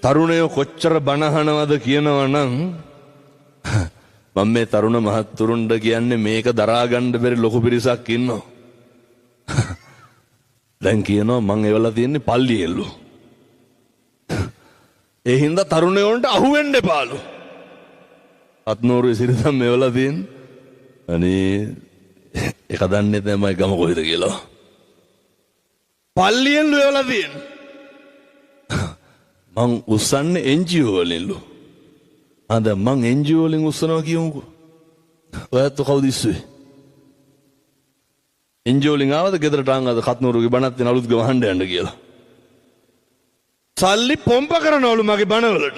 තරුණයෝ කොච්චර බනහනවද කියනවා නම් මම මේ තරුණ මහත්තුරුන්ට කියන්නේ මේක දරා ගන්න බැරි ලොකු පිරිසක් ඉන්නවා. දැන් කියනවා මං එවලා තියෙන්නේ පල්ලියෙල්ලු. ඒ හින්දා තරුණයෝන්ට අහුවෙන්න එපාලු. අත්නෝරුවේ සිරිතම් එවලා තියෙන්නේ. අනේ ඒක දන්නේ තමයි ගම කොහෙද කියලා. පල්ලියෙල්ලු එවලා තියෙන්නේ. මං උස්සන්නේ NGO වලින්ලු. අද මං NGO වලින් උස්සනවා කියමුකෝ. ඔයත් කවුද ඉස්සුවේ? NGO වලින් ආවද ගෙදරට ආන්ගාද කත්නෝරුගේ බණත් වෙන අලුත් ගම හඬ යන්න කියලා. සල්ලි පොම්ප කරනවලු මගේ බණවලට.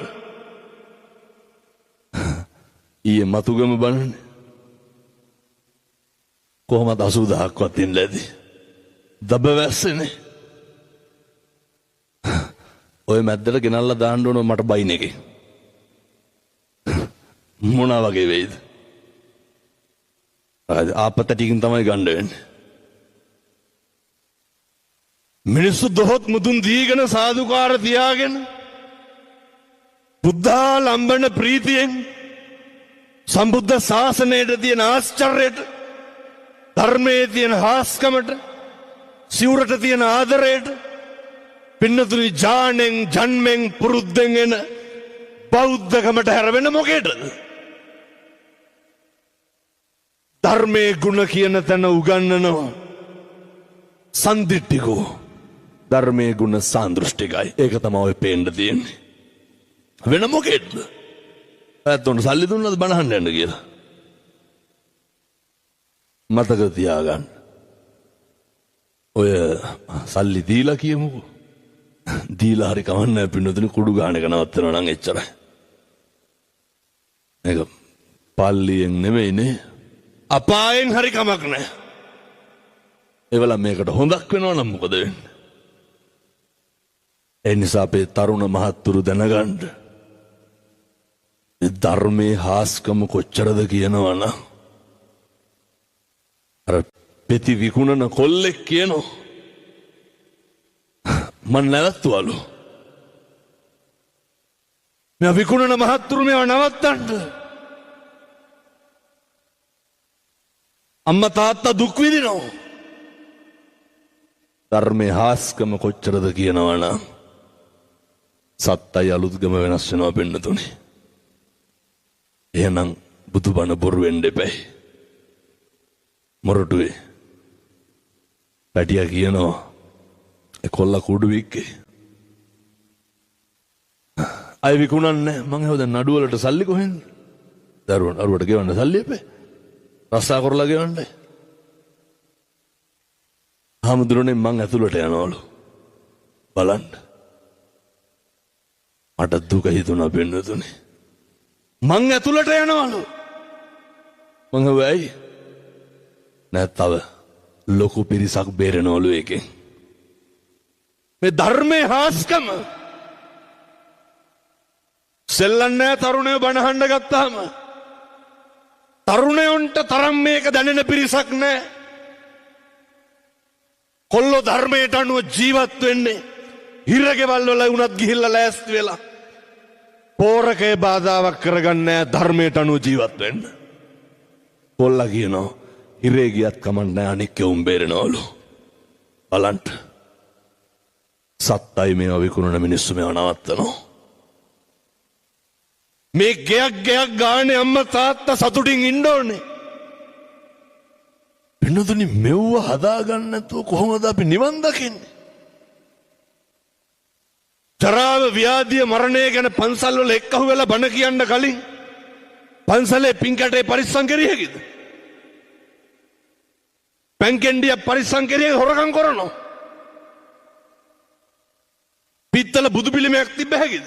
ඊයේ මතුගම බණනේ. කොහොමද 80000ක්වත් දෙන්න ඇති. දබ වැස්සනේ. ඔය මැද්දට ගෙනල්ලා දාන්න ඕන මට බයින් එකේ. මොනවා වගේ වෙයිද? ආපතටිකින් තමයි ගන්න වෙන්නේ. මිනිස්සු දොහොත් මුදුන් දීගෙන සාදුකාර තියාගෙන බුද්ධා ලම්බන ප්‍රීතියෙන් සම්බුද්ධ ශාසනයට තියෙන ආශ්චර්යයට ධර්මයේ තියෙන හාස්කමට සිවුරට තියෙන ආදරයට පින්නතුනි ජානෙන් ජන්මෙන් පුරුද්දෙන් එන බෞද්ධකමට හැරවෙන මොකේද? ධර්මයේ ගුණ කියන තැන උගන්වනවා සන්දිට්ඨිකෝ. ධර්මයේ ගුණ සාන්දෘෂ්ටිකයි. ඒක තමයි ඔය පේන්න තියෙන්නේ. වෙන මොකේද? ඇත්තොන් සල්ලි දුන්නද බණහන්න යන්න කියලා. මතක තියාගන්න. ඔය සල්ලි දීලා කියමුකෝ. දීලා හරි කවන්නේ පින්නතුනි කුඩු ගාන එක නවත්තනවා නම් එච්චරයි. මේක පල්ලියෙන් නෙමෙයිනේ. අපායෙන් හරි කමක් නැහැ. ඒවල මේකට හොඳක් වෙනවා නම් මොකද වෙන්නේ? ඒ නිසා අපේ තරුණ මහත්තුරු දැනගන්න. ධර්මයේ හාස්කම කොච්චරද කියනවනම් අර පෙති විකුණන කොල්ලෙක් කියනවා මන් නැවතුවලු. මෙයා විකුණන මහත්තුරු මේව නවත්තන්න. අම්මා තාත්තා දුක් විඳිනවා. ධර්මයේ හාස්කම කොච්චරද කියනවනම් සත්තයි අලුත්ගම වෙනස් වෙනවා පින්නතුනි. එහෙනම් බුදුබණ බොරු වෙන්න එපයි. මොරටුවේ පැටියා කියනවා ඒ කොල්ලා කුඩු වික්කේ. අය විකුණන්නේ මං හවද නඩුවලට සල්ලි කොහෙන්ද? දරුවට ගෙවන්න සල්ලි එපේ. රස්සා කරලා ගෙවන්නයි. හාමුදුරනේ මං ඇතුළට යනවලු. බලන්න. මට දුක හිතුණා පින්නතුනේ. මං ඇතුළට යනවලු. මං හවයි. නැත්තව ලොකු පිරිසක් බේරෙනවලු එකෙන්. මේ ධර්මයේ හාස්කම සෙල්ලන්නේ තරුණයෝ බණහඬ ගත්තාම තරුණයන්ට තරම් මේක දැනෙන පිරිසක් නැහැ. කොල්ලෝ ධර්මයට අනුව ජීවත් වෙන්නේ හිරගෙවල් වල වුණත් ගිහිල්ලා ලෑස්ති වෙලා පෝරකේ බාධාවක් කරගන්නේ ධර්මයට අනුව ජීවත් වෙන්න. කොල්ලා කියනවා හිරේ ගියත් කමක් නැහැ අනික් කෙවුම් බේරෙනවලු. බලන්න. සත්තයි මේවා විකුණන මිනිස්සු මේවා නවත්තනවා. මේ ගයක් ගානේ අම්මා තාත්තා සතුටින් ඉන්න ඕනේ. පින්නතුනි මෙව්ව හදාගන්න නැතුව කොහොමද අපි නිවන් දකින්නේ? ජරාව ව්‍යාධිය මරණය ගැන පන්සල් වල එක්කහුව වෙලා බණ කියන්න කලින් පන්සලේ පින්කටේ පරිස්සම් කරිය හැකිද? පැන්කෙන්ඩිය පරිස්සම් කරිය හොරකම් කරනවා. පිත්තල බුදු පිළිමයක් තිබ්බ හැකිද?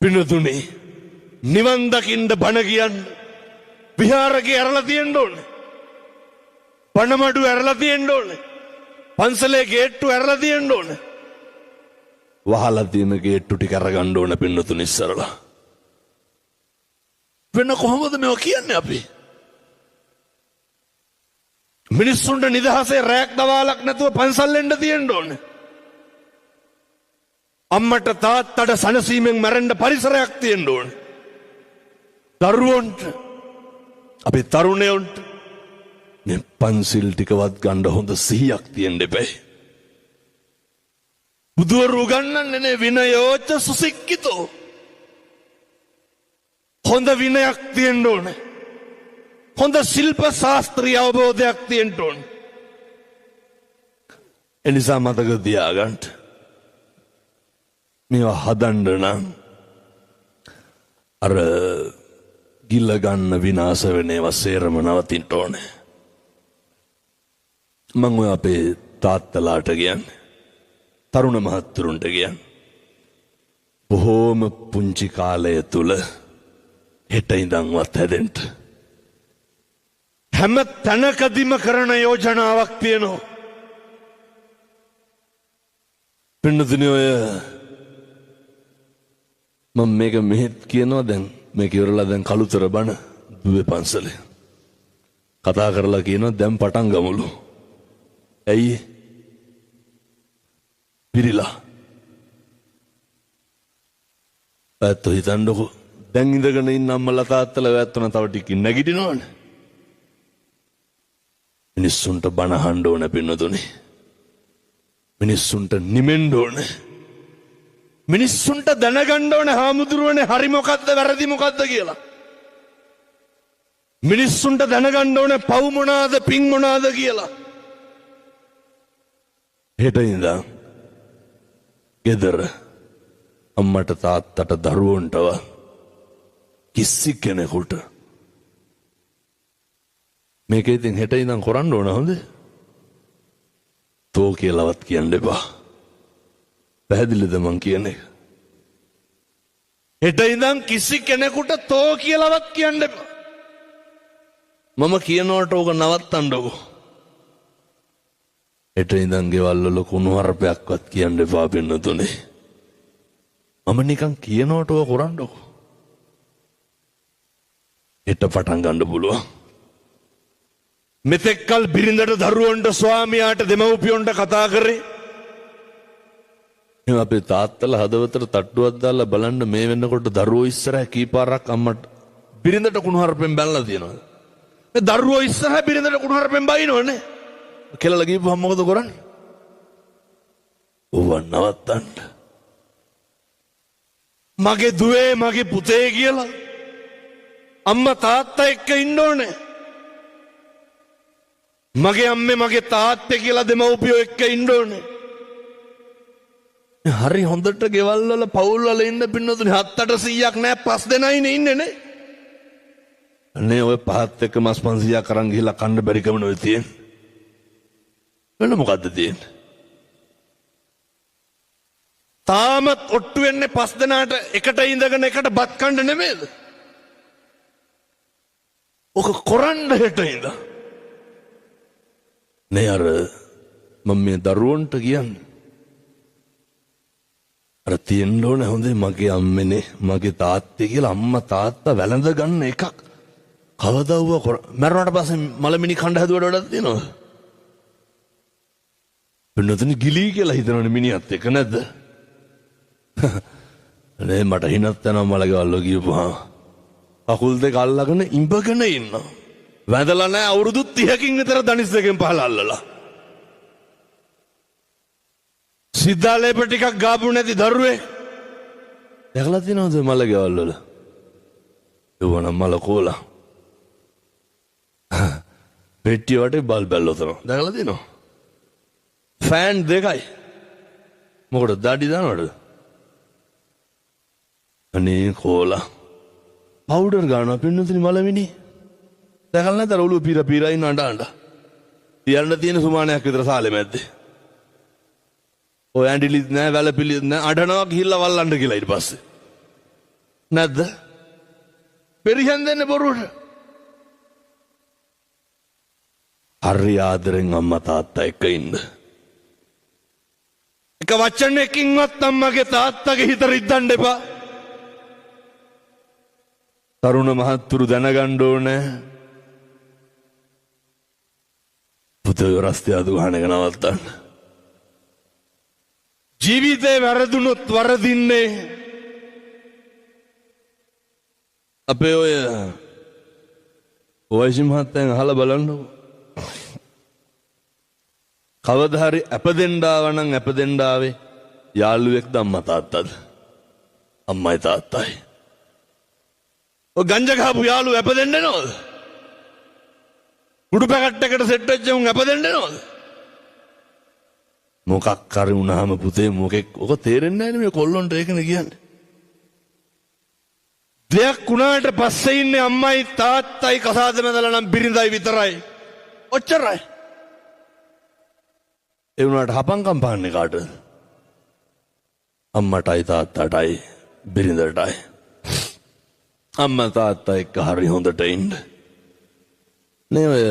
පින්නතුනි නිවන් දකින්න බණ කියන්න විහාරකේ ඇරලා තියෙන්න ඕනේ. බණමඩු ඇරලා තියෙන්න ඕනේ. පන්සලේ ගේට්ටු ඇරලා තියෙන්න ඕනේ. වහලා තියෙන ගේට්ටු ටික අරගන්න ඕනේ පින්නතුනි ඉස්සරලා. වෙන කොහොමද මේවා කියන්නේ අපි? මිනිස්සුන්ට නිදහසේ රැයක් දවාලක් නැතුව පන්සල් එන්න තියෙන්න ඕනේ. අම්මට තාත්තට සනසීමෙන් මැරෙන්න පරිසරයක් තියෙන්න ඕන. දරුවන්ට අපේ තරුණයන්ට මේ පන්සිල් ටිකවත් ගන්න හොඳ සිහියක් තියෙන්න එපා. බුදුවරු උගන්වන්නේ නේ විනයෝච සුසික්කිතෝ. හොඳ විනයක් තියෙන්න ඕන. හොඳ ශිල්ප ශාස්ත්‍රීය අවබෝධයක් තියෙන්න ඕන. එනිසා මතක තියාගන්න. මේවා හදන්න නම් අර ගිල්ල ගන්න විනාශ වෙන ඒවා සේරම නවතින්න ඕනේ. මම ඔය අපේ තාත්තලාට කියන්නේ තරුණ මහත්තුරුන්ට කියන්නේ බොහෝම පුංචි කාලය තුල හෙට ඉඳන්වත් හැදෙන්න හැම තැනකදීම කරන යෝජනාවක් තියෙනවා. පින්නතුනි ඔය මම මේක මෙහෙත් කියනවා දැන් මේක ඉවරලා දැන් කළුතර බණ දුවේ පන්සලේ කතා කරලා කියනවා දැන් පටන් ගමුලු. ඇයි පිරිලා ඇත්ත හිතන්නකෝ දැන් ඉඳගෙන ඉන්න අම්මලා තාත්තලා වැත්තන තව ටිකකින් නැගිටිනවනේ. මිනිස්සුන්ට බණ අහන්න ඕන පින්නතුනි. මිනිස්සුන්ට නිමෙන්න ඕන. මිනිස්සුන්ට දැනගන්න ඕන හාමුදුරුවනේ හරි මොකද්ද වැරදි මොකද්ද කියලා. මිනිස්සුන්ට දැනගන්න ඕන පව් මොනවාද පින් මොනවාද කියලා. හෙට ඉඳන් ගෙදර අම්මට තාත්තට දරුවන්ටව කිසි කෙනෙකුට මේක ඉතින් හෙට ඉඳන් කරන්න ඕන හොඳ තෝ කියලාවත් කියන්න එපා. පැහැදිලිද මං කියන එක? හෙට ඉඳන් කිසි කෙනෙකුට තෝ කියලාවත් කියන්න එපා. මම කියනවට ඕක නවත්තන්නකෝ. හෙට ඉඳන් ගෙවල් වල කුණු හරපයක්වත් කියන්න එපා පින්නතුනේ. මම නිකන් කියනවට ඕක කරන්නකෝ. හෙට පටන් ගන්න පුළුවන්. මෙතෙක්කල් බිරිඳට දරුවන්ට ස්වාමියාට දෙමව්පියොන්ට කතා කරේ. එහෙනම් අපේ තාත්තලා හදවතට තට්ටුවක් දාලා බලන්න මේ වෙනකොට දරුවෝ ඉස්සරහ කීපාරක් අම්මට බිරිඳට කුණු හරපෙන් බැලලා තියෙනවා. මේ දරුවෝ ඉස්සරහ බිරිඳට කුණු හරපෙන් බයිනවනේ. කෙලලා ගිහුවම මොකද කරන්නේ? ඕව නවත්තන්න. මගේ දුවේ මගේ පුතේ කියලා අම්මා තාත්තා එක්ක ඉන්න ඕනේ. මගේ අම්මේ මගේ තාත්තේ කියලා දෙමව්පියෝ එක්ක ඉන්න ඕනේ. හරි හොඳට ගෙවල් වල පවුල් වල ඉන්න පින්නතුනි 7-800ක් නෑ 5 දෙනයිනේ ඉන්නේ නේ. අනේ ඔය පහත් එක්ක මස් 500ක් අරන් ගිහලා කන්න බැරි කම නෙවෙයි තියෙන්නේ. වෙන මොකද්ද තියෙන්නේ? තාමත් ඔට්ටු වෙන්නේ 5 දෙනාට එකට ඉඳගෙන එකට බත් කන්න නෙමෙයිද? ඔක කරන්න හෙට ඉඳ. නේ අර මම මේ දරුවන්ට කියන්නේ අර තියෙන්න ඕනේ හොඳේ මගේ අම්මනේ මගේ තාත්තේ කියලා අම්මා තාත්තා වැළඳ ගන්න එකක් කවදාව මරුණාට පස්සේ මලමිනි කණ්ඩ හැදුවට වඩා තියෙනවද? වෙනතනි ගිලී කියලා හිතනවනේ මිනිහත් එක නැද්ද? නේ මට හිනත් යනවා මලකවල්ල ගියපුවා. අකුල් දෙක අල්ලගෙන ඉඹගෙන ඉන්නවා. වැඳලා නැහැ අවුරුදු 30කින් විතර දනිස් දෙකෙන් පහල අල්ලලා. සිද්ධාලේප ටිකක් ගාපු නැති දරුවෙක්. දැකලා තියෙනවද මලකවල්ල වල? ඒවනම් මල කෝලා. පෙට්ටිය වටේ බල් බැල්ලෝ තන. දැකලා තියෙනවද? ෆෑන් දෙකයි. මොකටද දාඩි දානවද? අනේ කෝලා. පවුඩර් ගන්නවා පින්නතුනි මලමිනි. දැකලා නැතර ඔළුව පීරා ඉන්න අඬ. තියන්න තියෙන සුමානයක් විතර සාලේ මැද්දේ. ඔය ඇඬිලිත් නැහැ වැලපිලිත් නැහැ අඬනවා ගිහිල්ලා වල්ලන්න කියලා ඊට පස්සේ. නැද්ද? පෙරියන් දෙන්නේ බොරුවට. හරි ආදරෙන් අම්මා තාත්තා එක්ක ඉන්න. එක වචනයකින්වත් අම්මගේ තාත්තගේ හිත රිද්දන්න එපා. තරුණ මහත්තුරු දැනගන්න ඕනේ. පුතේ රස්තිය අදු ගහන එක නවත්තන්න. ජීවිතේ වැරදුනොත් වරදින්නේ අපේ ඔය වයිසි මහත්තයන් අහලා බලන්නකෝ. කවදා හරි අපදෙන්න ආව නම් අපදෙන්න ආවේ යාළුවෙක්ද අම්මා තාත්තද? අම්මයි තාත්තයි. ඔය ගංජා ගහපු යාළුවෝ අපදෙන්න එනවද? කුඩු පැකට් එකට සෙට් වෙච්ච උන් අපදෙන්න එනවද? මොකක් කර වුණාම පුතේ මොකෙක් ඔක තේරෙන්නේ නැහැ නේ මේ කොල්ලොන්ට ඒකනේ කියන්නේ. දෙයක් වුණාට පස්සේ ඉන්නේ අම්මයි තාත්තයි කසාද මැදලා නම් බිරිඳයි විතරයි. ඔච්චරයි. ඒ වුණාට හපංකම් පාන්නේ කාටද? අම්මටයි තාත්තටයි බිරිඳටයි. අම්මා තාත්තා එක්ක හරි හොඳට ඉන්න. නේ ඔය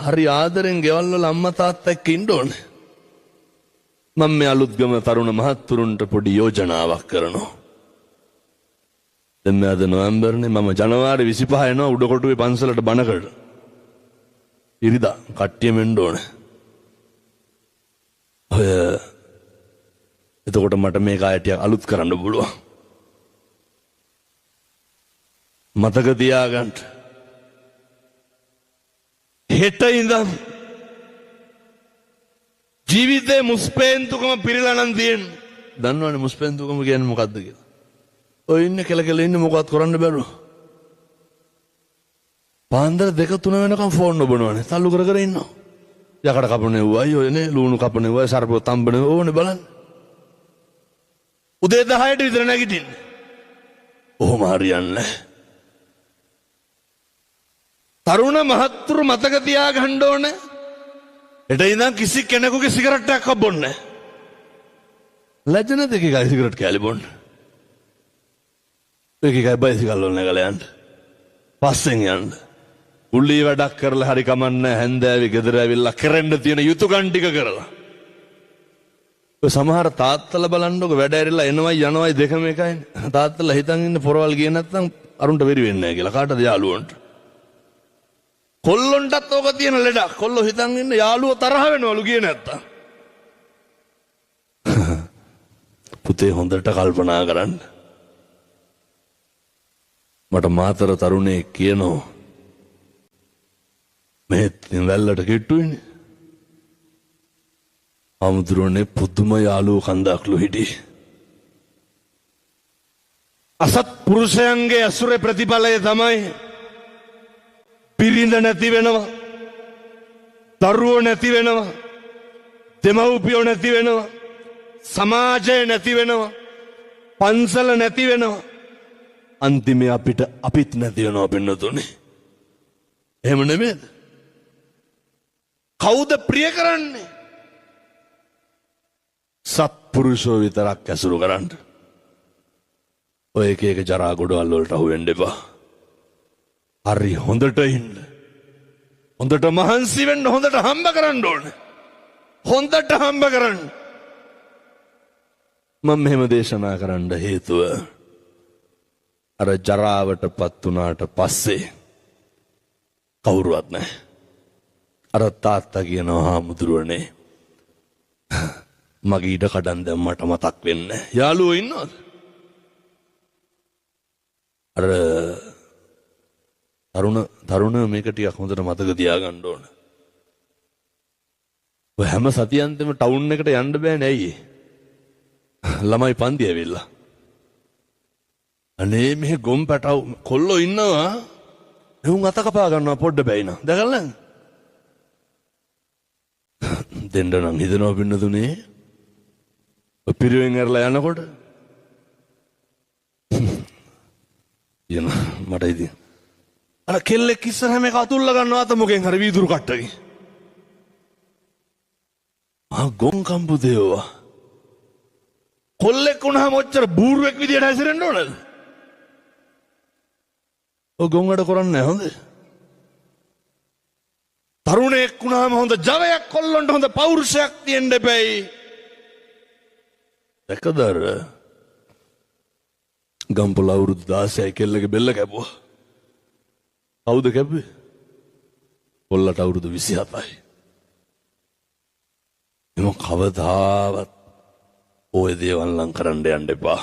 හරි ආදරෙන් ගෙවල් වල අම්මා තාත්තා එක්ක ඉන්න ඕනේ. මම මේ අලුත්ගම තරුණ මහත්තුරුන්ට පොඩි යෝජනාවක් කරනවා. දැන් අද නොවැම්බර්නේ මම ජනවාරි 25 එනවා උඩකොටුවේ පන්සලට බණකට. ඉරිදා කට්ටියම එන්න ඕනේ. ඔය එතකොට මට මේක ආයෙත් අලුත් කරන්න පුළුවන්. මතක තියාගන්න. හෙට ඉඳන් ජීවිතේ මුස්පේන්තුකම පිරලා නම් තියෙන්නේ. දන්නවනේ මුස්පේන්තුකම කියන්නේ මොකද්ද කියලා. ඔය ඉන්නේ කෙල ඉන්නේ මොකවත් කරන්න බැරුව. පාන්දර 2-3 වෙනකම් ෆෝන් නොබනවනේ. තල්ලු කර කර ඉන්නවා. යකඩ කපන්නේ වයි ඔයනේ ලුණු කපන්නේ වයි සර්ප තම්බනේ ඕනේ බලන්න. උදේ 10ට විතර නැගිටින්නේ. ඔහොම හරියන්නේ. තරුණ මහත්තුරු මතක තියාගන්න ඕනේ. එට ඉඳන් කිසි කෙනෙකුගේ සිගරට් එකක් බොන්නේ නැහැ. ලැජ්ජ නැද එකයි සිගරට් කෑලි බොන්න. එකයි බයිසිකල් වල නැගලා යන්න. පස්සෙන් යන්න. කුල්ලි වැඩක් කරලා හරි කමන්නේ හැන්දෑවි ගෙදර ඇවිල්ලා කරන්න තියෙන යුතුයකම් ටික කරලා. ඔය සමහර තාත්තලා බලන්නකො වැඩ ඇරිලා එනවයි යනවයි දෙකම එකයිනේ. තාත්තලා හිතන් ඉන්නේ පොරවල් ගියේ නැත්නම් අරුන්ට වෙරි වෙන්නේ නැහැ කියලා. කාටද යාළුවන්ට? කොල්ලොන්ටත් ඕක තියෙන ලෙඩක්. කොල්ලෝ හිතන් ඉන්න යාළුවෝ තරහ වෙනවලු ගියේ නැත්තම්. පුතේ හොඳට කල්පනා කරන්න. මට මාතර තරුණේ කියනවා මෙහෙත් වැල්ලට කිට්ටුයිනේ. අමුදුරනේ පුදුම යාළුවෝ කන්දක්ලු හිටියේ. අසත් පුරුෂයන්ගේ අසුරේ ප්‍රතිඵලය තමයි පිරිඳ නැති වෙනවා, දරුවෝ නැති වෙනවා, දෙමව්පියෝ නැති වෙනවා, සමාජය නැති වෙනවා, පන්සල නැති වෙනවා. අන්තිමේ අපිත් නැති වෙනවා පින්නතුනේ. එහෙම නෙමෙයිද? කවුද ප්‍රිය කරන්නේ? සත්පුරුෂෝ විතරක් ඇසුරු කරන්න. ඔය එක ජරා ගොඩවල් වලට අහු වෙන්න එපා. හරි හොඳට ඉන්න. හොඳට මහන්සි වෙන්න, හොඳට හම්බ කරන්න ඕනේ. හොඳට හම්බ කරන්න. මම මෙහෙම දේශනා කරන්න හේතුව අර ජරාවටපත් වුණාට පස්සේ කවුරුවත් නැහැ. අර තාත්තා කියනවා හාමුදුරුවනේ මගේ ඉඩ කඩන් දැම්මට මතක් වෙන්නේ. යාළුවෝ ඉන්නවද? අර තරුණ මේක ටිකක් හොඳට මතක තියාගන්න ඕන. ඔය හැම සතියන්තෙම ටවුන් එකට යන්න බෑනේ ඇයි? ළමයි පන්ති ඇවිල්ලා. අනේ මෙහෙ ගොම් පැටව කොල්ලෝ ඉන්නවා. එහුන් අත කපා ගන්නවා පොඩ්ඩ බැයිනා. දැකලා දෙන්න නම් හිතනවා පින්නතුනේ. ඔය පිරුවෙන් ඇරලා යනකොට යන මට ඉතින් අර කෙල්ලෙක් ඉස්සරහම එක අතුල්ල ගන්නවා අත මොකෙන් හරි වීදුරු කට්ටකින්. ගොන් කම්බුදේවා. කොල්ලෙක් වුණාම ඔච්චර බූරුවෙක් විදියට හැසිරෙන්න ඕනද? ඔය ගොන් වැඩ කරන්නේ නැහැ හොඳ. තරුණයෙක් වුණාම හොඳ ජවයක් කොල්ලොන්ට හොඳ පෞරුෂයක් තියෙන්න එපැයි. දැකදර ගම්පොළ අවුරුදු 16යි කෙල්ලගේ බෙල්ල කැපුවා. කවුද කැපුවේ? කොල්ලට අවුරුදු 27යි. එම කවදාවත් ඔය දේවල් නම් කරන්න යන්න එපා.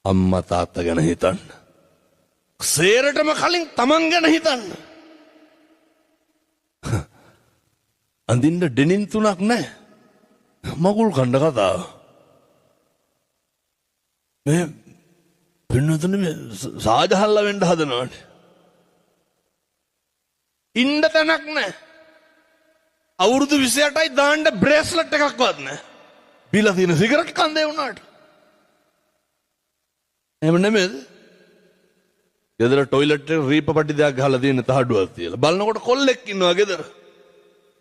අම්මා තාත්තා ගැන හිතන්න. සේරටම කලින් තමන් ගැන හිතන්න. අඳින්න ඩෙනිම් 3ක් නැහැ. මගුල් කණ්ඩ කතාව. මේ පින්නතුනේ මේ සාජහල්ලා වෙන්න හදනවානේ. ඉන්න තැනක් නැහැ. අවුරුදු 28යි දාන්න බ්‍රේස්ලට් එකක්වත් නැහැ. බිලා තියෙන සිගරට් කන්දේ වුණාට. එහෙම නෙමෙයිද? ගෙදර টয়ලට් එකේ රීප පටි දෙයක් ගහලා තියෙන තහඩුවක් තියලා. බලනකොට කොල්ලෙක් ඉන්නවා ගෙදර.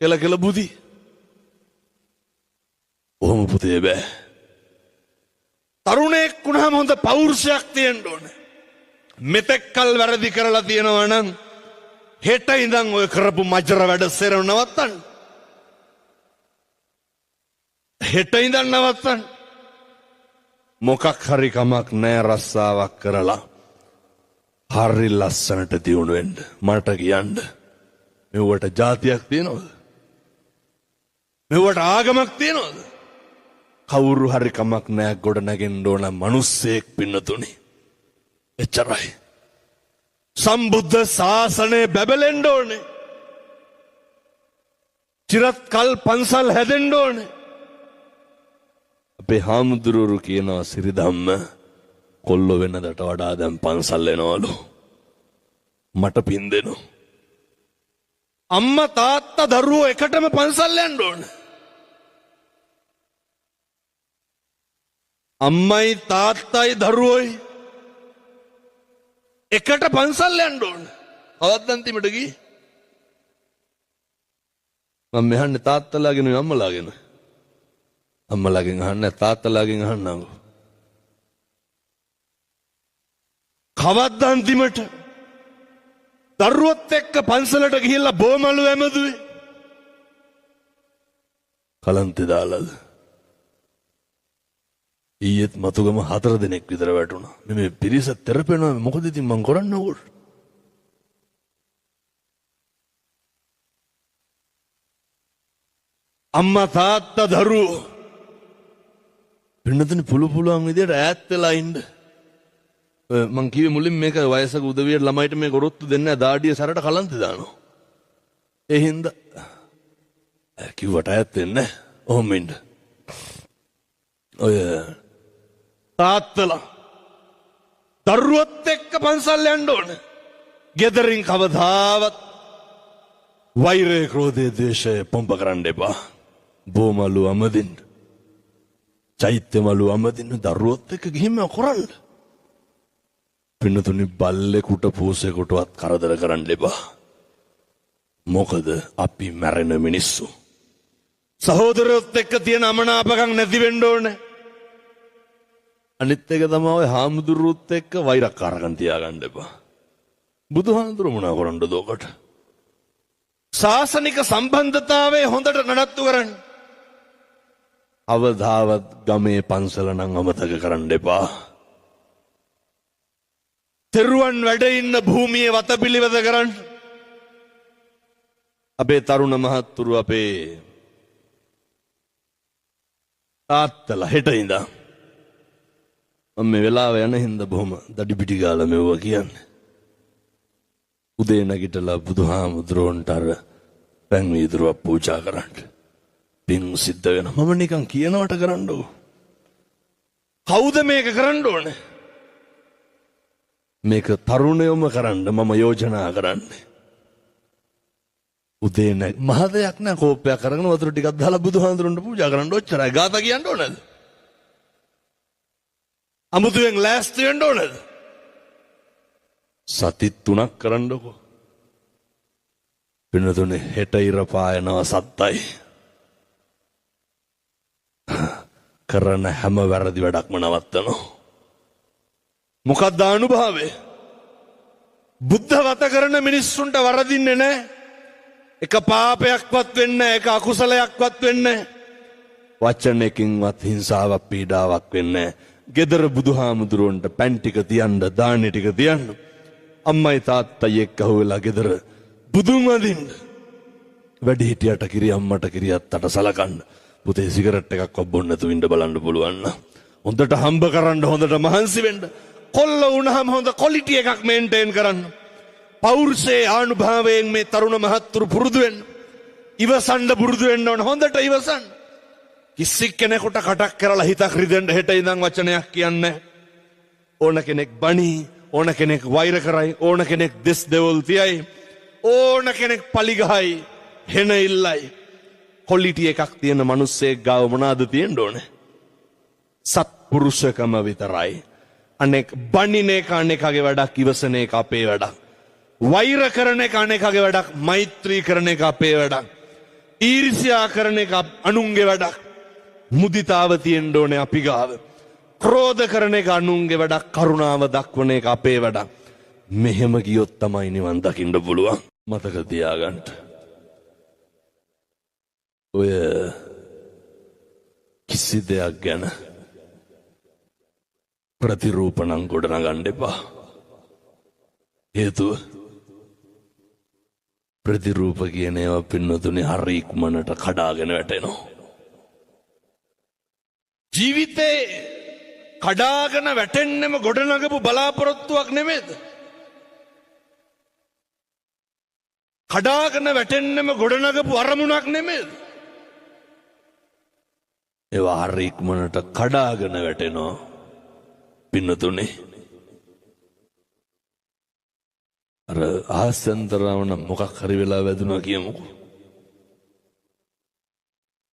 කෙල බුදි. ඔහොම පුතේ බෑ. තරුණයෙක් වුණාම හොඳ පෞරුෂයක් තියෙන්න ඕනේ. මෙතෙක් කල් වැරදි කරලා තියෙනවා නම් හෙට ඉඳන් ඔය කරපු මජර වැඩ සෙරව නවත්තන්න. හෙට ඉඳන් නවත්තන්න. මොකක් හරි කමක් නෑ රස්සාවක් කරලා හරි ලස්සනට දියුණු වෙන්න. මට කියන්න මෙවට જાතියක් තියෙනවද? මෙවට ආගමක් තියෙනවද? කවුරු හරි කමක් නෑ ගොඩ නැගෙන්න ඕන මිනිස්සෙක් පින්නතුනි. එච්චරයි. සම්බුද්ධ ශාසනය බැබලෙන්න ඕනේ. චිරත් කල් පන්සල් හැදෙන්න ඕනේ. අපේ හාමුදුරුවෝ කියනවා සිරිධම්ම කොල්ලෝ වෙනදට වඩා දැන් පන්සල් එනවලු. මට පින් දෙනු. අම්මා තාත්තා දරුවෝ එකටම පන්සල් යන්න ඕනේ. අම්මයි තාත්තයි දරුවෝයි එකට පන්සල් යන්න ඕනේ. කවද්ද අන්තිමට ගියේ? මම මෙහන්නේ තාත්තලාගෙන අම්මලාගෙන. අම්මලාගෙන් අහන්න තාත්තලාගෙන් අහන්නම්කෝ. කවද්ද අන්තිමට දරුවොත් එක්ක පන්සලට ගිහිල්ලා බෝමලු ඇමදුවේ? කලන්තේ දාලාද? ඊයේත් මතුගම 4 දිනක් විතර වැටුණා. මේ පිරිස තෙරපෙනවා. මොකද ඉතින් මං කරන්නේ උගොල්? අම්මා තාත්තා දරුවෝ පින්නතුනි පුළුවන් විදියට ඈත් වෙලා ඉන්න. මං කිව්වේ මුලින් මේක වයසක උදවියට ළමයිට මේ ගොරොත්තු දෙන්නේ නැහැ. දාඩිය සැරට කලන්තේ දානවා. ඒ හින්දා කිව්වට ඈත් වෙන්නේ නැහැ. ඔහොම ඉන්න. ඔය තාත්තලා දරුවොත් එක්ක පන්සල් යන්න ඕනේ. ගෙදරින් කවදාවත් වෛරය, ක්‍රෝධය, ද්වේෂය පොම්ප කරන්න එපා. බෝමලු අමදින්න, චෛත්‍යමලු අමදින්න දරුවොත් එක්ක ගිහින් කරන්න. පින්නතුනි බල්ලෙකුට පූසෙකුටවත් කරදර කරන්න එපා. මොකද අපි මැරෙන මිනිස්සු. සහෝදරයොත් එක්ක තියෙන අමනාපකම් නැති වෙන්න ඕනේ. අනිත් එක තමයි ඔය හාමුදුරුවොත් එක්ක වෛරක්කාරකම් තියාගන්න එපා. බුදුහාමුදුරු මොනවා කරන්නද ඔකට? ශාසනික සම්බන්ධතාවයේ හොඳට නඩත්තු කරන්න. අවදාවත් ගමේ පන්සල නම් අමතක කරන්න එපා. තෙරුවන් වැඩ ඉන්න භූමියේ වතපිළිවෙත කරන්න. අපේ තරුණ මහත්තුරු අපේ තාත්තලා හෙට ඉඳන් මම මේ වෙලාව යන හින්දා බොහොම දඩි පිටි ගාලා මෙවුවා කියන්නේ. උදේ නැගිටලා බුදුහාමුදුරන්ට අර පැන් වීදුරුවක් පූජා කරන්න. පින් සිද්ධ වෙනවා. මම නිකන් කියනවට කරන්නෝ. කවුද මේක කරන්න ඕනේ? මේක තරුණයොම කරන්න මම යෝජනා කරන්නේ. උදේ නැග මහ දෙයක් නෑ, කෝපයක් අරගෙන වතුර ටිකක් දාලා බුදුහාමුදුරන්ට පූජා කරන්න ඔච්චරයි. ගාථා කියන්න ඕනද? අමුතුවෙන් ලෑස්ති වෙන්න ඕනද? සති 3ක් කරන්නකෝ. පින්නතුනේ හෙට ඉර පායනවා සත්තයි. කරන හැම වැරදි වැඩක්ම නවත්තනවා. මොකක්ද අනුභවය? බුද්ධ වත කරන මිනිස්සුන්ට වරදින්නේ නැහැ. එක පාපයක්වත් වෙන්නේ නැහැ, එක අකුසලයක්වත් වෙන්නේ නැහැ. වචනයකින්වත් හිංසාවක් පීඩාවක් වෙන්නේ නැහැ. ගෙදර බුදුහාමුදුරුවන්ට පැන් ටික තියන්න, දානි ටික තියන්න. අම්මයි තාත්තයි එක්ක හොයලා ගෙදර බුදුන් වදින්න. වැඩි හිටියට කිරි අම්මට කිරියත්තට සලකන්න. පුතේ සිගරට් එකක් බොන්න නැතුව ඉන්න බලන්න පුළුවන් නම් හොඳට හම්බ කරන්න හොඳට මහන්සි වෙන්න. කොල්ල වුණාම හොඳ ක්වොලිටි එකක් මේන්ටේන් කරන්න. පෞරුෂයේ ආනුභාවයෙන් මේ තරුණ මහත්තුරු පුරුදු වෙන්න. ඉවසන්න පුරුදු වෙන්න ඕන. හොඳට ඉවසන්න. කිසි කෙනෙකුට කටක් කරලා හිතක් රිදෙන්න හෙට ඉඳන් වචනයක් කියන්නේ. ඕන කෙනෙක් බණී, ඕන කෙනෙක් වෛර කරයි, ඕන කෙනෙක් දෙස් දෙවල් තියයි, ඕන කෙනෙක් පලිගහයි, හෙන ඉල්ලයි. ක්වොලිටි එකක් තියෙන මිනිස්සෙක් ගාව මොනවාද තියෙන්න ඕනේ? සත්පුරුෂකම විතරයි. අනෙක් බණින එක අනෙකගේ වැඩක්, ඉවසන එක අපේ වැඩක්. වෛර කරන එක අනෙකගේ වැඩක්, මෛත්‍රී කරන එක අපේ වැඩක්. ඊර්ෂ්‍යා කරන එක අනුන්ගේ වැඩක්. මුදිතාව තියෙන්න ඕනේ අපි ගාව. ක්‍රෝධ කරන එක අනුන්ගේ වැඩක්, කරුණාව දක්වන එක අපේ වැඩක්. මෙහෙම ගියොත් තමයි නිවන් දකින්න පුළුවන්. මතක තියාගන්න. ඔය කිසි දෙයක් ගැන ප්‍රතිරූපණම් ගොඩනගන්න එපා. හේතුව ප්‍රතිරූප කියන ඒවා පින්නතුනේ හරි ඉක්මනට කඩාගෙන වැටෙනවා. ජීවිතේ කඩාගෙන වැටෙන්නෙම ගොඩනගපු බලාපොරොත්තුවක් නෙමෙයිද? කඩාගෙන වැටෙන්නෙම ගොඩනගපු අරමුණක් නෙමෙයිද? ඒවා හරි ඉක්මනට කඩාගෙන වැටෙනවා. පින්නතුනේ අර ආසෙන්තරවන මොකක් හරි වෙලා වැදුනා කියමුකෝ.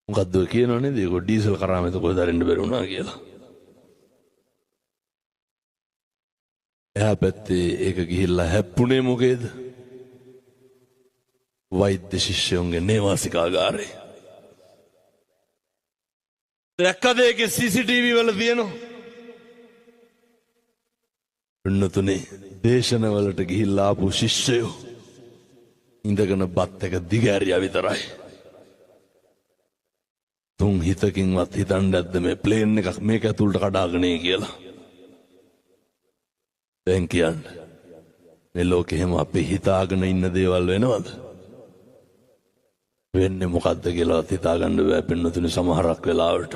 මොකද්ද කියනෝ නේද? ඒක ඩීසල් කරාම එතකොට දරින්න බැරි වුණා කියලා. එහා පැත්තේ ඒක ගිහිල්ලා හැප්පුණේ මොකේද? වෛද්‍ය ශිෂ්‍යයන්ගේ නේවාසිකාගාරේ. දැක්කද ඒකේ CCTV වල තියෙනවා? පින්නතුනේ දේශනවලට ගිහිල්ලා ආපු ශිෂ්‍යයෝ ඉඳගෙන බත් එක දිගෑරියා විතරයි. තුන් හිතකින්වත් හිතන්නේ නැද්ද මේ ප්ලේන් එකක් මේක ඇතුළට කඩාගෙන කියලා? දැන් කියන්නේ මේ ලෝකෙ හැම අපි හිතාගෙන ඉන්න දේවල් වෙනවද? වෙන්නේ මොකද්ද කියලා හිතාගන්න බෑ පින්නතුනේ සමහරක් වෙලාවට.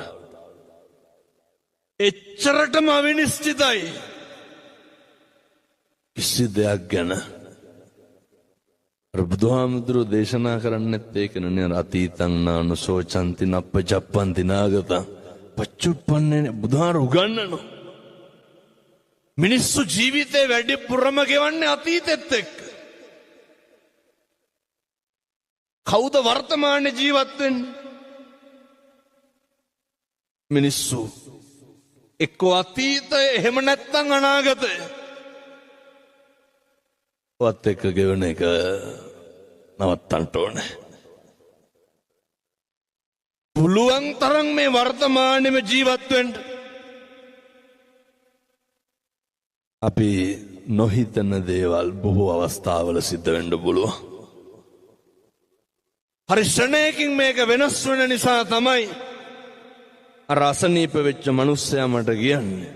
එච්චරටම අවිනිශ්චිතයි. කිසි දෙයක් ගැන බුදුහාමුදුරුවෝ දේශනා කරන්නෙත් ඒකනේ. අතීතං නානසෝ චන්ති නප්පජප්පන්ති නාගතං පච්චුප්පන්නේ බුදුහාර උගන්වනවා. මිනිස්සු ජීවිතේ වැඩිපුරම ගෙවන්නේ අතීතෙත් එක්ක. කවුද වර්තමානයේ ජීවත් වෙන්නේ? මිනිස්සු එක්ක අතීතය එහෙම නැත්නම් අනාගතය. වත් එක්ක ගෙවන එක නවත්තන්න ඕනේ. පුළුවන් තරම් මේ වර්තමානෙම ජීවත් වෙන්න. අපි නොහිතන දේවල් බොහෝ අවස්ථාවල සිද්ධ වෙන්න පුළුවන්. හරි ශ්‍රණයකින් මේක වෙනස් වෙන නිසා තමයි අර අසනීප වෙච්ච මිනිස්සයා මට කියන්නේ,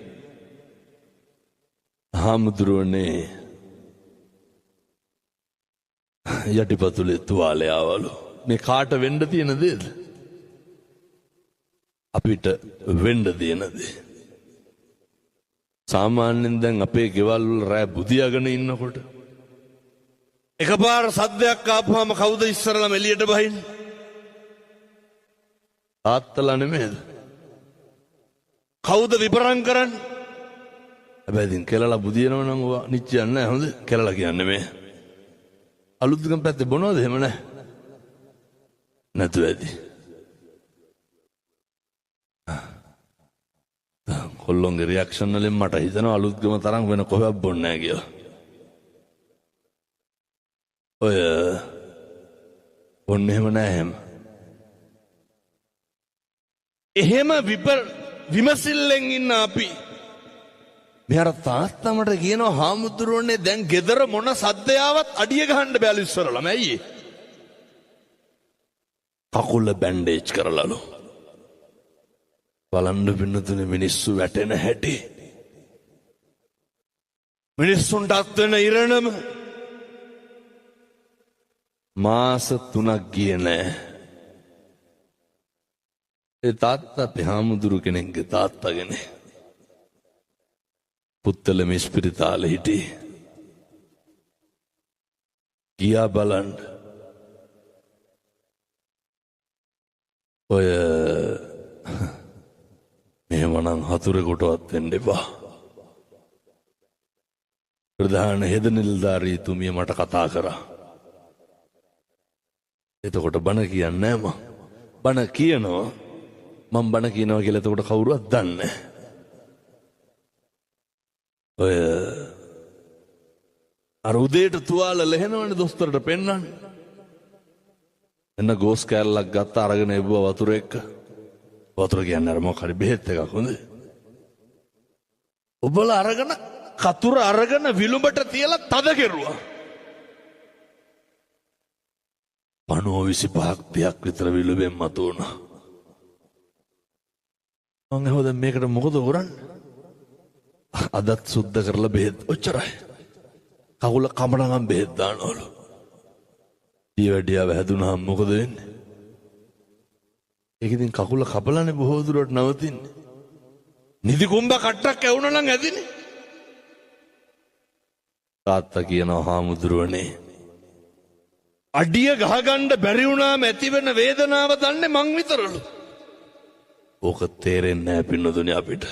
හාමුදුරුවනේ යටිපතුලේ තුවාලය ආවලු. මේ කාට වෙන්න තියෙන දේද? අපිට වෙන්න තියෙන දේ. සාමාන්‍යයෙන් දැන් අපේ ගෙවල් වල රෑ බුදියාගෙන ඉන්නකොට එකපාර සද්දයක් ආපුවාම කවුද ඉස්සරළම එළියට බහින්නේ? තාත්තලා නෙමෙයිද? කවුද විපරම් කරන්නේ? හැබැයි ඉතින් කෙලලා බුදියනව නම් ඔවා නිච්චයක් නැහැ. හොඳ කෙලලා කියන්නේ මේ අලුත්ගම පැත්තේ බොනවද? එහෙම නැහැ. නැතු ඇති. කොල්ලොන්ගේ රියැක්ෂන් වලින් මට හිතෙනවා අලුත්ගම තරම් වෙන කොහෙවත් බොන්නේ නැහැ කියලා. ඔය ඔන්න එහෙම නැහැ. එහෙම විමසිල්ලෙන් ඉන්න අපි මෙහර තාත්තමට කියනවා, හාමුදුරුවනේ දැන් ගෙදර මොන සද්දයාවත් අඩිය ගහන්න බැලු ඉස්සරලම. ඇයි? කකුල බැන්ඩේජ් කරලාලු. බලන්න පින්නතුනේ මිනිස්සු වැටෙන හැටි. මිනිස්සුන්ට අත් වෙන ඉරණම මාස 3ක් ගියේ නෑ. ඒ තාත්තා අපේ හාමුදුරු කෙනෙක්ගේ තාත්තගෙන පුත්තලම ඉස්පිරිතාලේ හිටියේ. ගියා බලන්න ඔය මෙහෙමනම් හතුරෙකුටවත් වෙන්න එපා. ප්‍රධාන හෙද නිලධාරීතුමිය මට කතා කරා. එතකොට බණ කියන්නේ නෑ මම. බණ කියනවා මම බණ කියනවා කියලා එතකොට කවුරුවත් දන්නේ නෑ. ඔය අර උදේට තුවාල ලෙහෙනවනේ දොස්තරට පෙන්නන්නේ. එන්න ගෝස් කෑල්ලක් ගත්ත අරගෙන එවුවා වතුර එක්ක. වතුර කියන්නේ අර මොකක් හරි බෙහෙත් එකක් හොඳ. ඔබලා අරගෙන කතුර අරගෙන විලුඹට තියලා තද කෙරුවා. 25ක් 30ක් විතර විලුඹෙන් මතු වුණා. මං එහෙනම් මේකට මොකද කරන්නේ? අදත් සුද්ධ කරලා බෙහෙත් ඔච්චරයි. කකුල කමනනම් බෙහෙත් දානවලු. ඊවැඩියාව හැදුනහම මොකද වෙන්නේ? ඒක ඉතින් කකුල කපලානේ බොහෝ දුරට නවතින්නේ. නිදි කුඹ කට්ටක් ඇවුනා නම් ඇදිනේ. තාත්තා කියනවා හාමුදුරුවනේ අඩිය ගහගන්න බැරි වුණාම ඇතිවෙන වේදනාව දන්නේ මං විතරලු. ඕක තේරෙන්නේ නැහැ පින්නතුනේ අපිට.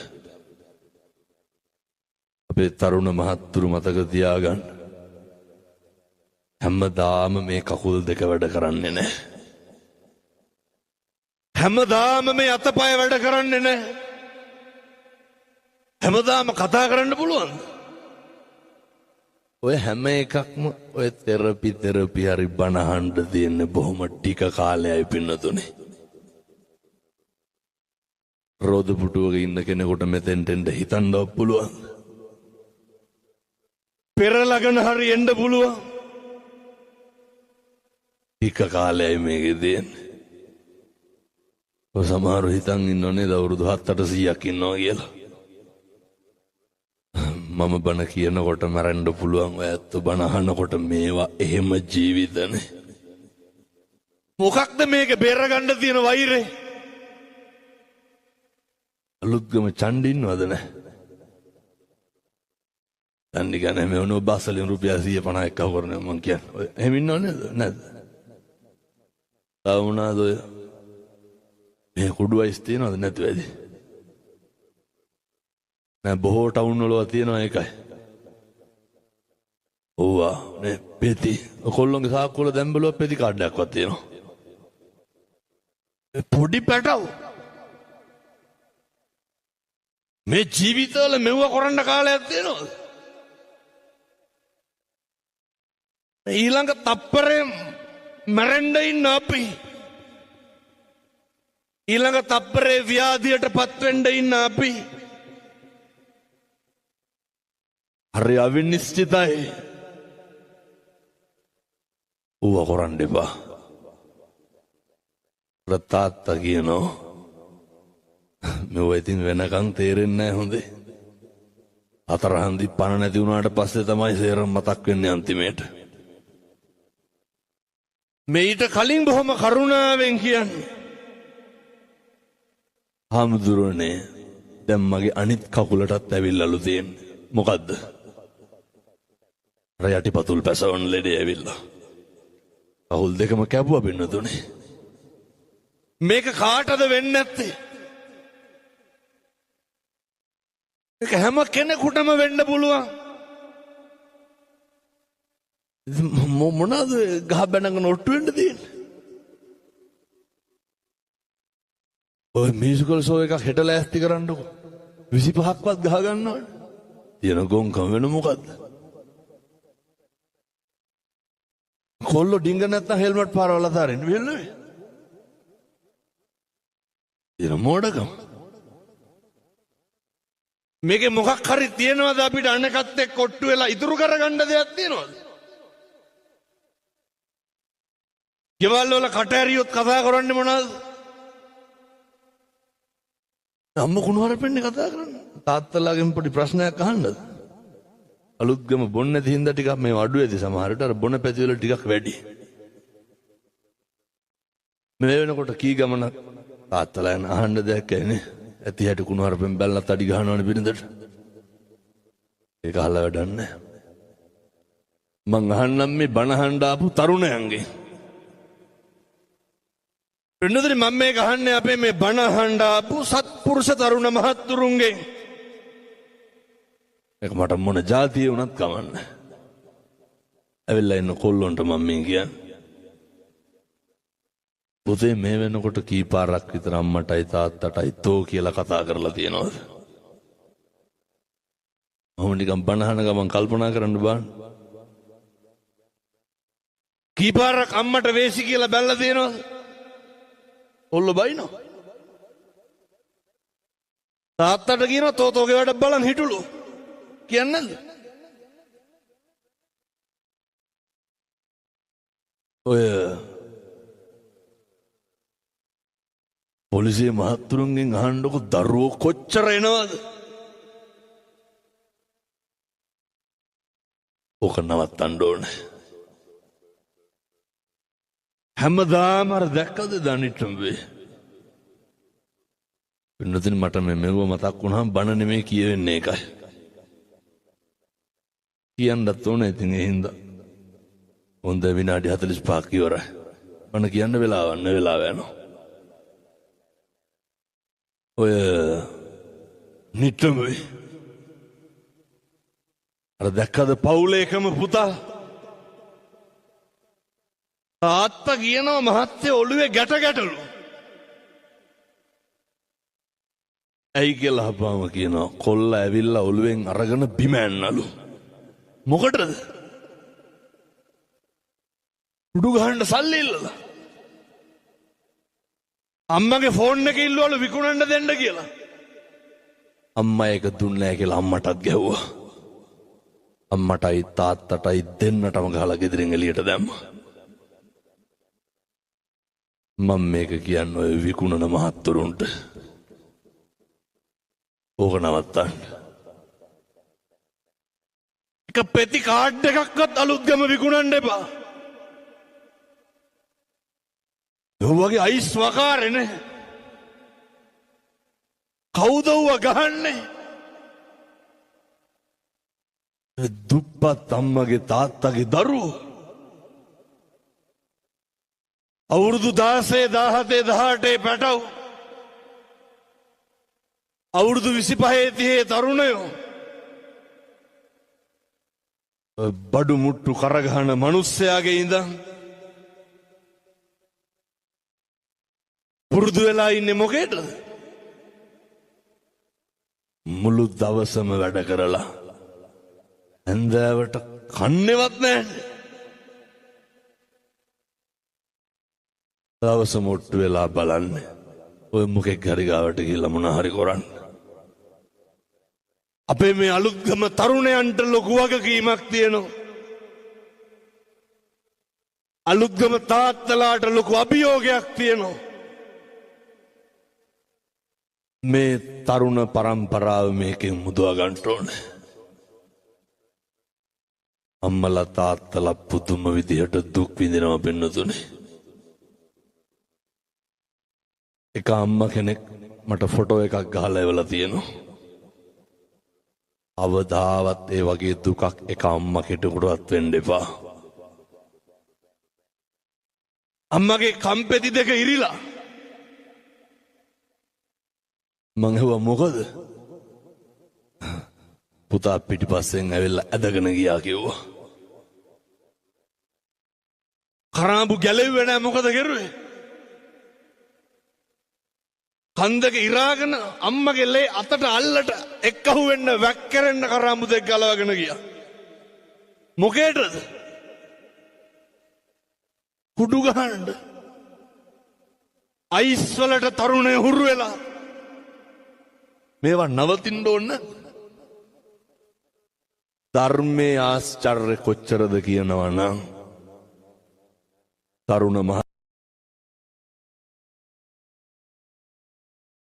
අපේ තරුණ මහත්තුරු මතක තියාගන්න. හැමදාම මේ කකුල් දෙක වැඩ කරන්නේ නැහැ. හැමදාම මේ අතපය වැඩ කරන්නේ නැහැ. හැමදාම කතා කරන්න පුළුවන්. ඔය හැම එකක්ම ඔය තෙරපි හරි බනහන්න දෙන්නේ බොහොම ටික කාලයයි පින්නතුනේ. රෝද පුටුවක ඉන්න කෙනෙකුට මෙතෙන්ට එන්න හිතන්නවත් පුළුවන්. පෙරලගෙන හරි එන්න පුළුවන්. ටික කාලයයි මේකේ දෙන්නේ. ඔය සමහරව හිතන් ඉන්නෝනේ අවුරුදු 700ක් ඉන්නවා කියලා. මම බණ කියනකොට මරන්න පුළුවන්. ඔය ඇත්ත බණ අහනකොට මේවා එහෙම ජීවිතනේ. මොකක්ද මේක බේරගන්න තියෙන වෛරය? අලුත්ගම චණ්ඩි ඉන්නවද නැහැ? චණ්ඩි ගන්නේ මේ උණු බස්සලින් රුපියල් 150ක් අහු කරන්නේ මං කියන්නේ. ඔය එහෙම ඉන්නව නේද? නැද්ද? තාවුණාද ඔය? මේ කුඩු වයිස් තියනවද නැතු වැඩි? නෑ බොහෝ ටවුන් වල තියෙනවා ඒකයි. ඕවා නේ පෙති. ඔකොල්ලොන්ගේ සාක්කුව වල දැන් බලුවා පෙති කාඩ්ඩයක්වත් තියෙනවා. පොඩි පැටව. මේ ජීවිතවල මෙව්ව කරන්න කාලයක් තියෙනවද? ඊළඟ තප්පරේ මැරෙන්න ඉන්න අපි. ඊළඟ තප්පරේ ව්‍යාධියටපත් වෙන්න ඉන්න අපි. හරි අවිනිශ්චිතයි. ඌව කරන්න එපා. තාත්තා කියනවා මෙව ඉතින් වෙනකන් තේරෙන්නේ නැහැ හොඳේ. අතරහන්දි පණ නැති වුණාට පස්සේ තමයි සේරම මතක් වෙන්නේ අන්තිමේට. මේට කලින් බොහොම කරුණාවෙන් කියන්නේ. හාමුදුරනේ දැන් මගේ අනිත් කකුලටත් ඇවිල්ලාලු තියෙන්නේ. මොකද්ද? අර යටිපතුල් පැසවන ලෙඩේ ඇවිල්ලා. කකුල් දෙකම කැපුවා පින්නතුනේ. මේක කාටද වෙන්නේ නැත්තේ? ඒක හැම කෙනෙකුටම වෙන්න පුළුවන්. මොනවාද ගහ බැනගෙන ඔට්ටු වෙන්න තියෙන්නේ? ඔය මියුසිකල් ෂෝ එකක් හෙට ලෑස්ති කරන්නකො. 25ක්වත් ගහ ගන්නවනේ. තියෙන ගොංකම වෙන මොකද්ද? කොල්ලෝ ඩිංග නැත්තම් හෙල්මට් පාරවල අතාරින්න වෙන්නේ. තියෙන මොඩකම. මේකේ මොකක් හරි තියනවාද අපිට අනකත් එක්ක ඔට්ටු වෙලා ඉතුරු කරගන්න දෙයක් තියනවාද? ගෙවල් වල කට ඇරියොත් කතා කරන්නේ මොනවද? අම්ම කුණුහරුපෙන්නේ කතා කරන්නේ. තාත්තලාගෙන් පොඩි ප්‍රශ්නයක් අහන්නද? අලුත්ගම බොන්නේ නැති හින්දා ටිකක් මේ අඩු ඇති සමහරට. අර බොන පැති වල ටිකක් වැඩි. මේ වෙනකොට කී ගමනක් තාත්තලා යන අහන්න දෙයක් ඇයිනේ. ඇති හැටි කුණු හරපෙන් බැලලා තඩි ගහනවනේ බිරිඳට. ඒක අහලා වැඩක් නැහැ. මං අහන්නම් මේ බණ අහන්න ආපු තරුණයන්ගේ. පින්නතුනි මම මේක අහන්නේ අපේ මේ බණ අහන්න ආපු සත්පුරුෂ තරුණ මහත්තුරුන්ගෙන්. ඒක මට මොන જાතිය වුණත් කමන්නේ. ඇවිල්ලා ඉන්න කොල්ලොන්ට මම මේ කියන්නේ. පුතේ මේ වෙනකොට කීපාරක් විතර අම්මටයි තාත්තටයි තෝ කියලා කතා කරලා තියෙනවද? මම නිකන් බණ අහන ගමන් කල්පනා කරන්න බෑ. කීපාරක් අම්මට වේසි කියලා බැලලා තියෙනවද? ඔල්ල බයිනෝ. තාත්තට කියනවා තෝතෝගේ වැඩ බලන් හිටුලු. කියන්නේ නැද්ද? ඔය පොලිසිය මහත්තුරුන්ගෙන් අහන්නකො දරුවෝ කොච්චර එනවද? ඕක නවත්තන්න ඕනේ. හැමදාම අර දැක්කද දනිට්ටම්බේ? පින්නතින් මට මෙව මතක් වුණාම බණ නෙමෙයි කියවෙන්නේ ඒකයි. කියන්නත් ඕනේ ඉතින් ඒ හින්දා. හොඳ විනාඩි 45ක් ඉවරයි. බණ කියන්න වෙලාව යනවා. ඔය නිට්ටම්බේ අර දැක්කද පවුලේ එකම පුතා? තාත්තා කියනවා මහත්තයා ඔළුවේ ගැටලු. ඇයි කියලා අහපුවාම කියනවා කොල්ල ඇවිල්ලා ඔළුවෙන් අරගෙන බිම ඇන්නලු. මොකටද? උඩු ගහන්න සල්ලි ඉල්ලලා. අම්මගේ ෆෝන් එක ඉල්ලුවලු විකුණන්න දෙන්න කියලා. අම්මා ඒක දුන්නේ නැහැ කියලා අම්මටත් ගැහුවා. අම්මටයි තාත්තටයි දෙන්නටම ගහලා ගෙදරින් එළියට දැම්මා. මම මේක කියන්නේ ඔය විකුණන මහත්තුරුන්ට ඕක නවත්තන්න. එක පෙති කාඩ් එකක්වත් අලුත්ගම විකුණන්න එපා. ඔවගේ අයිස් වකාරනේ. කවුද ඌව ගහන්නේ? දුප්පත් අම්මගේ තාත්තගේ දරුවෝ. අවුරුදු 16 17 18 පැටව්. අවුරුදු 25 30 තරුණයෝ. බඩු මුට්ටු කරගහන මිනිස්සයාගේ ඉඳන් පුරුදු වෙලා ඉන්නේ මොකේද? මුළු දවසම වැඩ කරලා ඇන්දෑවට කන්නේවත් නැහැ. දවස මොට්ටු වෙලා බලන්නේ ඔය මොකෙක් හරි ගාවට ගිහලා මොන හරි කරන්න. අපේ මේ අලුත්ගම තරුණයන්ට ලොකු වගකීමක් තියෙනවා. අලුත්ගම තාත්තලාට ලොකු අභියෝගයක් තියෙනවා. මේ තරුණ පරම්පරාව මේකෙන් මුදවා ගන්න ඕනේ. අම්මලා තාත්තලා පුදුම විදිහට දුක් විඳිනවා පින්නතුනේ. එක අම්මා කෙනෙක් මට ෆොටෝ එකක් ගහලා එවලා තියෙනවා. අවදාවත් ඒ වගේ දුකක් එක අම්මා කෙනෙකුටවත් වෙන්න එපා. අම්මගේ කම්පෙති දෙක ඉරිලා. මං ඇහුවා මොකද? පුතා පිටිපස්සෙන් ඇවිල්ලා ඇදගෙන ගියා කිව්වා. කරාඹු ගැලෙව්වේ නැහැ මොකද කරුවේ? කන්දක ඉරාගෙන අම්මගේ ලේ අතට අල්ලට එක්කහු වෙන්න වැක්කරෙන්න කරාඹු දෙක ගලවගෙන ගියා. මොකේද? කුඩු ගහන්න. අයිස් වලට තරුණේ හුරු වෙලා. මේවා නවතින්න ඕන. ධර්මයේ ආශ්චර්ය කොච්චරද කියනවා නම් තරුණ මහ